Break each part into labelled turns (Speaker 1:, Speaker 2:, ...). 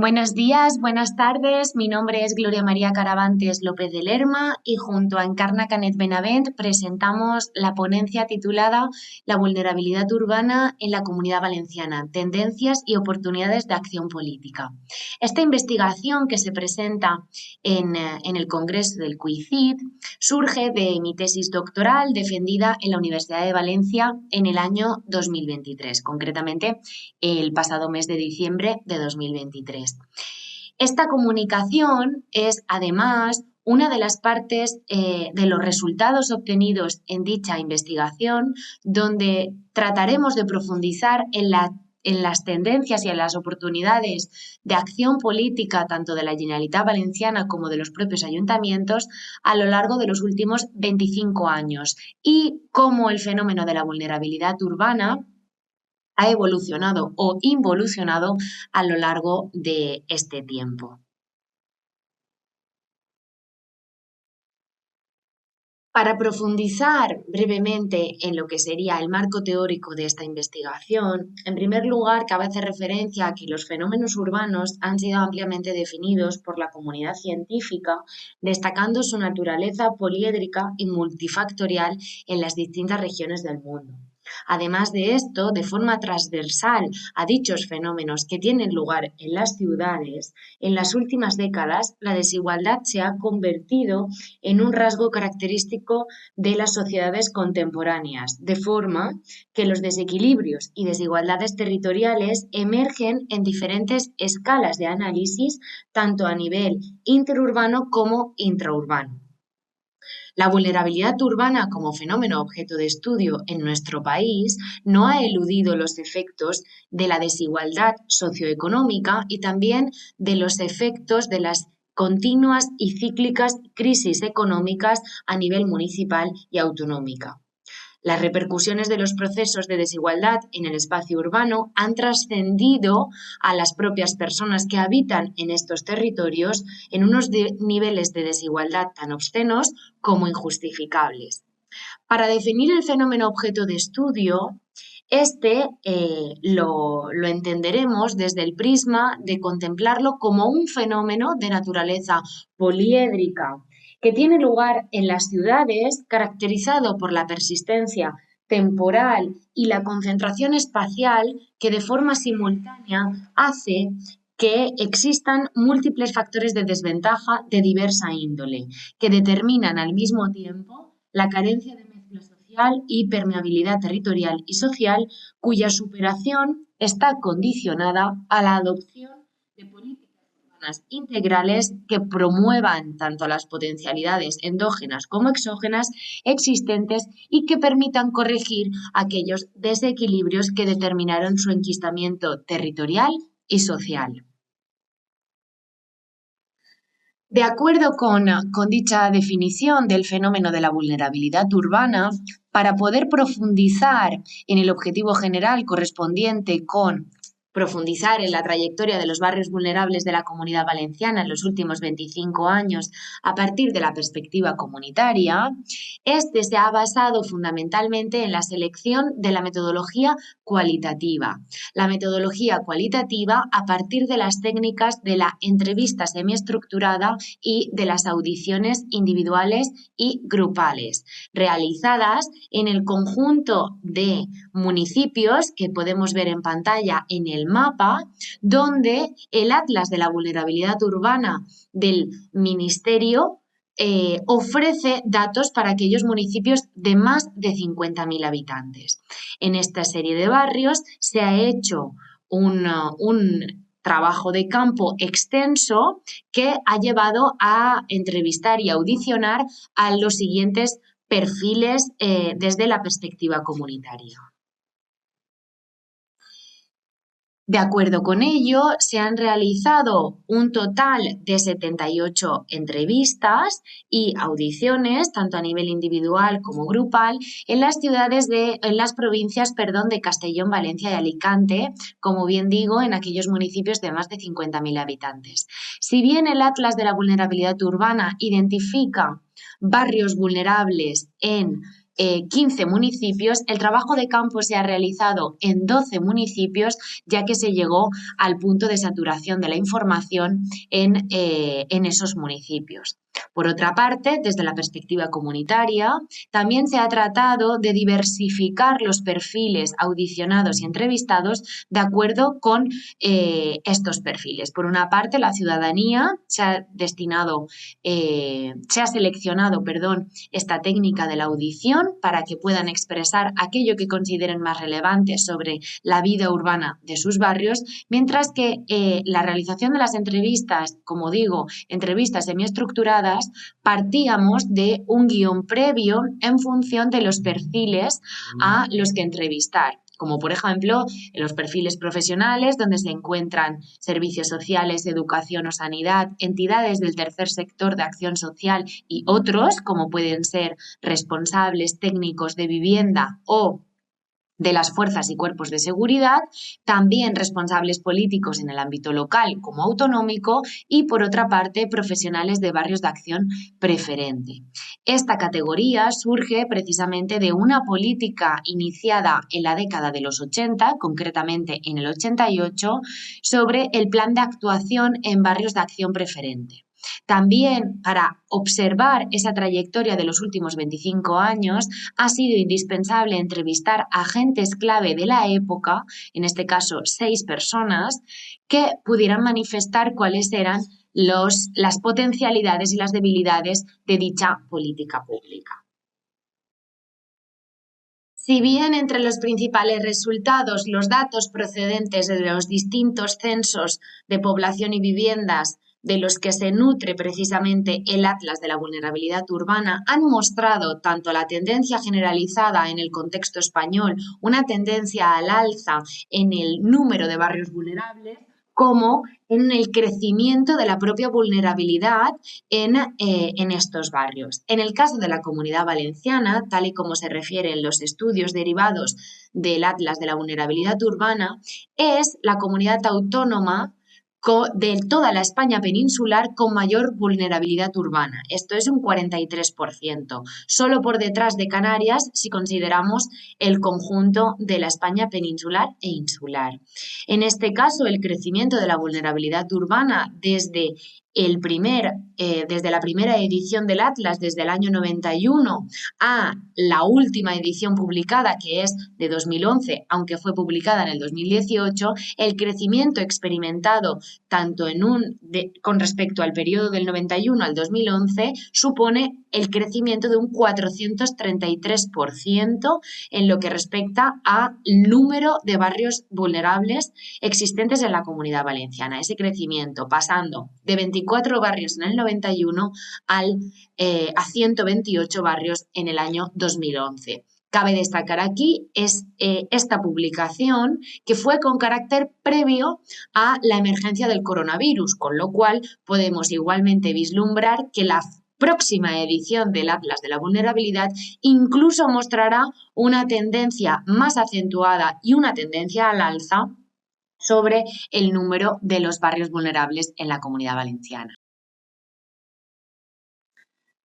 Speaker 1: Buenos días, buenas tardes. Mi nombre es Gloria María Caravantes López de Lerma y junto a Encarna Canet Benavent presentamos la ponencia titulada La vulnerabilidad urbana en la Comunidad Valenciana, tendencias y oportunidades de acción política. Esta investigación que se presenta en el Congreso del CUICID surge de mi tesis doctoral defendida en la Universidad de Valencia en el año 2023, concretamente el pasado mes de diciembre de 2023. Esta comunicación es, además, una de las partes de los resultados obtenidos en dicha investigación, donde trataremos de profundizar en las tendencias y en las oportunidades de acción política tanto de la Generalitat Valenciana como de los propios ayuntamientos a lo largo de los últimos 25 años y cómo el fenómeno de la vulnerabilidad urbana ha evolucionado o involucionado a lo largo de este tiempo. Para profundizar brevemente en lo que sería el marco teórico de esta investigación, en primer lugar, cabe hacer referencia a que los fenómenos urbanos han sido ampliamente definidos por la comunidad científica, destacando su naturaleza poliédrica y multifactorial en las distintas regiones del mundo. Además de esto, de forma transversal a dichos fenómenos que tienen lugar en las ciudades, en las últimas décadas la desigualdad se ha convertido en un rasgo característico de las sociedades contemporáneas, de forma que los desequilibrios y desigualdades territoriales emergen en diferentes escalas de análisis, tanto a nivel interurbano como intraurbano. La vulnerabilidad urbana como fenómeno objeto de estudio en nuestro país no ha eludido los efectos de la desigualdad socioeconómica y también de los efectos de las continuas y cíclicas crisis económicas a nivel municipal y autonómica. Las repercusiones de los procesos de desigualdad en el espacio urbano han trascendido a las propias personas que habitan en estos territorios en unos niveles de desigualdad tan obscenos como injustificables. Para definir el fenómeno objeto de estudio, lo entenderemos desde el prisma de contemplarlo como un fenómeno de naturaleza poliédrica que tiene lugar en las ciudades, caracterizado por la persistencia temporal y la concentración espacial que de forma simultánea hace que existan múltiples factores de desventaja de diversa índole, que determinan al mismo tiempo la carencia de mezcla social y permeabilidad territorial y social, cuya superación está condicionada a la adopción de políticas integrales que promuevan tanto las potencialidades endógenas como exógenas existentes y que permitan corregir aquellos desequilibrios que determinaron su enquistamiento territorial y social. De acuerdo con dicha definición del fenómeno de la vulnerabilidad urbana, para poder profundizar en el objetivo general correspondiente con profundizar en la trayectoria de los barrios vulnerables de la Comunidad Valenciana en los últimos 25 años a partir de la perspectiva comunitaria, se ha basado fundamentalmente en la selección de la metodología cualitativa. La metodología cualitativa a partir de las técnicas de la entrevista semiestructurada y de las audiciones individuales y grupales, realizadas en el conjunto de municipios que podemos ver en pantalla en el mapa, donde el Atlas de la Vulnerabilidad Urbana del Ministerio ofrece datos para aquellos municipios de más de 50.000 habitantes. En esta serie de barrios se ha hecho un trabajo de campo extenso que ha llevado a entrevistar y audicionar a los siguientes perfiles desde la perspectiva comunitaria. De acuerdo con ello, se han realizado un total de 78 entrevistas y audiciones, tanto a nivel individual como grupal, en las provincias de Castellón, Valencia y Alicante, como bien digo, en aquellos municipios de más de 50.000 habitantes. Si bien el Atlas de la Vulnerabilidad Urbana identifica barrios vulnerables en 15 municipios, el trabajo de campo se ha realizado en 12 municipios, ya que se llegó al punto de saturación de la información en esos municipios. Por otra parte, desde la perspectiva comunitaria, también se ha tratado de diversificar los perfiles audicionados y entrevistados de acuerdo con estos perfiles. Por una parte, la ciudadanía se ha seleccionado, esta técnica de la audición para que puedan expresar aquello que consideren más relevante sobre la vida urbana de sus barrios, mientras que la realización de las entrevistas, como digo, entrevistas semiestructuradas, partíamos de un guión previo en función de los perfiles a los que entrevistar, como por ejemplo en los perfiles profesionales, donde se encuentran servicios sociales, educación o sanidad, entidades del tercer sector de acción social y otros, como pueden ser responsables técnicos de vivienda o de las fuerzas y cuerpos de seguridad, también responsables políticos en el ámbito local como autonómico y, por otra parte, profesionales de barrios de acción preferente. Esta categoría surge precisamente de una política iniciada en la década de los 80, concretamente en el 88, sobre el plan de actuación en barrios de acción preferente. También para observar esa trayectoria de los últimos 25 años ha sido indispensable entrevistar a agentes clave de la época, en este caso 6 personas, que pudieran manifestar cuáles eran las potencialidades y las debilidades de dicha política pública. Si bien entre los principales resultados los datos procedentes de los distintos censos de población y viviendas de los que se nutre precisamente el Atlas de la Vulnerabilidad Urbana han mostrado tanto la tendencia generalizada en el contexto español, una tendencia al alza en el número de barrios vulnerables, como en el crecimiento de la propia vulnerabilidad en estos barrios. En el caso de la Comunidad Valenciana, tal y como se refiere en los estudios derivados del Atlas de la Vulnerabilidad Urbana, es la comunidad autónoma de toda la España peninsular con mayor vulnerabilidad urbana. Esto es un 43%, solo por detrás de Canarias si consideramos el conjunto de la España peninsular e insular. En este caso, el crecimiento de la vulnerabilidad urbana desde la primera edición del Atlas, desde el año 91, a la última edición publicada, que es de 2011, aunque fue publicada en el 2018, el crecimiento experimentado tanto con respecto al periodo del 91 al 2011 supone el crecimiento de un 433% en lo que respecta al número de barrios vulnerables existentes en la Comunidad Valenciana. Ese crecimiento pasando de 24 barrios en el 91 a 128 barrios en el año 2011. Cabe destacar aquí esta publicación que fue con carácter previo a la emergencia del coronavirus, con lo cual podemos igualmente vislumbrar que la próxima edición del Atlas de la Vulnerabilidad incluso mostrará una tendencia más acentuada y una tendencia al alza sobre el número de los barrios vulnerables en la Comunidad Valenciana.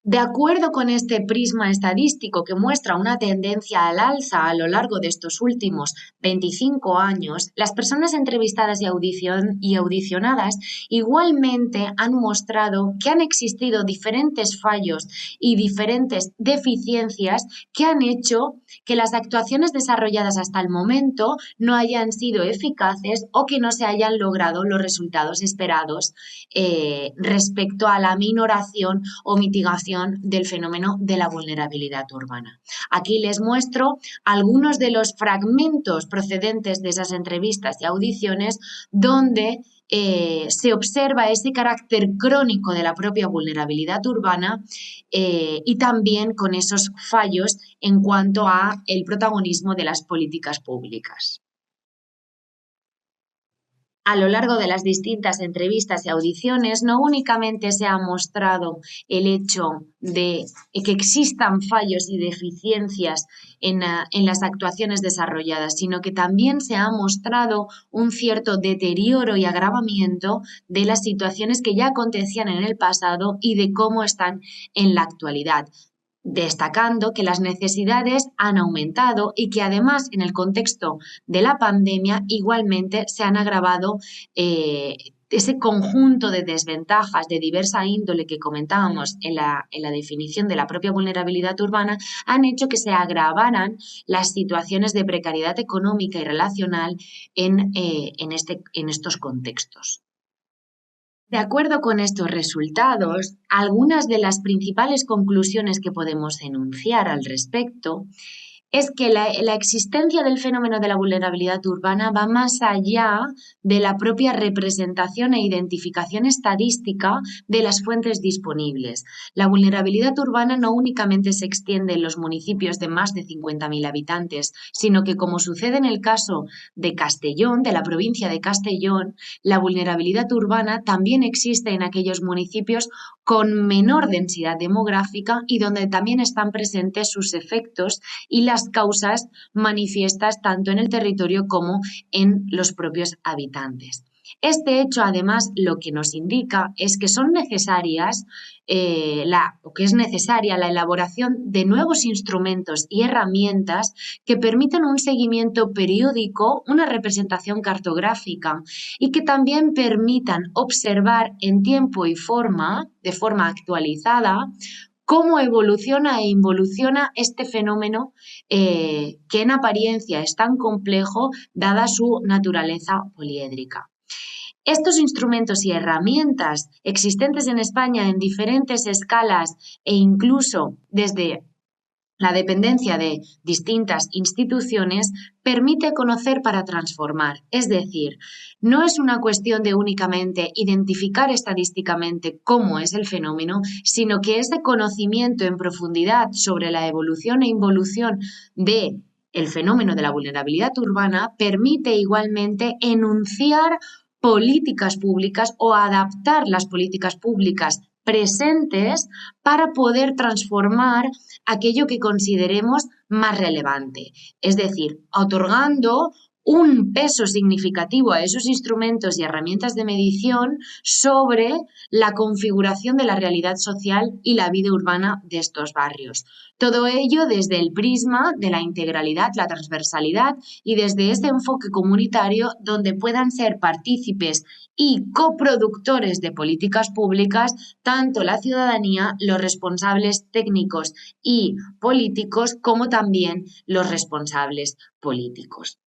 Speaker 1: De acuerdo con este prisma estadístico que muestra una tendencia al alza a lo largo de estos últimos 25 años, las personas entrevistadas y audicionadas igualmente han mostrado que han existido diferentes fallos y diferentes deficiencias que han hecho que las actuaciones desarrolladas hasta el momento no hayan sido eficaces o que no se hayan logrado los resultados esperados respecto a la minoración o mitigación del fenómeno de la vulnerabilidad urbana. Aquí les muestro algunos de los fragmentos procedentes de esas entrevistas y audiciones donde se observa ese carácter crónico de la propia vulnerabilidad urbana y también con esos fallos en cuanto a el protagonismo de las políticas públicas. A lo largo de las distintas entrevistas y audiciones, no únicamente se ha mostrado el hecho de que existan fallos y deficiencias en las actuaciones desarrolladas, sino que también se ha mostrado un cierto deterioro y agravamiento de las situaciones que ya acontecían en el pasado y de cómo están en la actualidad. destacando que las necesidades han aumentado y que además en el contexto de la pandemia igualmente se han agravado ese conjunto de desventajas de diversa índole que comentábamos en la definición de la propia vulnerabilidad urbana, han hecho que se agravaran las situaciones de precariedad económica y relacional en estos contextos. De acuerdo con estos resultados, algunas de las principales conclusiones que podemos enunciar al respecto es que la existencia del fenómeno de la vulnerabilidad urbana va más allá de la propia representación e identificación estadística de las fuentes disponibles. La vulnerabilidad urbana no únicamente se extiende en los municipios de más de 50.000 habitantes, sino que, como sucede en el caso de Castellón, de la provincia de Castellón, la vulnerabilidad urbana también existe en aquellos municipios con menor densidad demográfica y donde también están presentes sus efectos y las causas manifiestas tanto en el territorio como en los propios habitantes. Este hecho, además, lo que nos indica es que son necesarias que es necesaria la elaboración de nuevos instrumentos y herramientas que permitan un seguimiento periódico, una representación cartográfica y que también permitan observar en tiempo y forma, de forma actualizada, cómo evoluciona e involuciona este fenómeno que en apariencia es tan complejo dada su naturaleza poliédrica. Estos instrumentos y herramientas existentes en España en diferentes escalas e incluso desde la dependencia de distintas instituciones permite conocer para transformar. Es decir, no es una cuestión de únicamente identificar estadísticamente cómo es el fenómeno, sino que ese conocimiento en profundidad sobre la evolución e involución del fenómeno de la vulnerabilidad urbana permite igualmente enunciar políticas públicas o adaptar las políticas públicas presentes para poder transformar aquello que consideremos más relevante. Es decir, otorgando un peso significativo a esos instrumentos y herramientas de medición sobre la configuración de la realidad social y la vida urbana de estos barrios. Todo ello desde el prisma de la integralidad, la transversalidad y desde ese enfoque comunitario donde puedan ser partícipes y coproductores de políticas públicas tanto la ciudadanía, los responsables técnicos y políticos, como también los responsables políticos.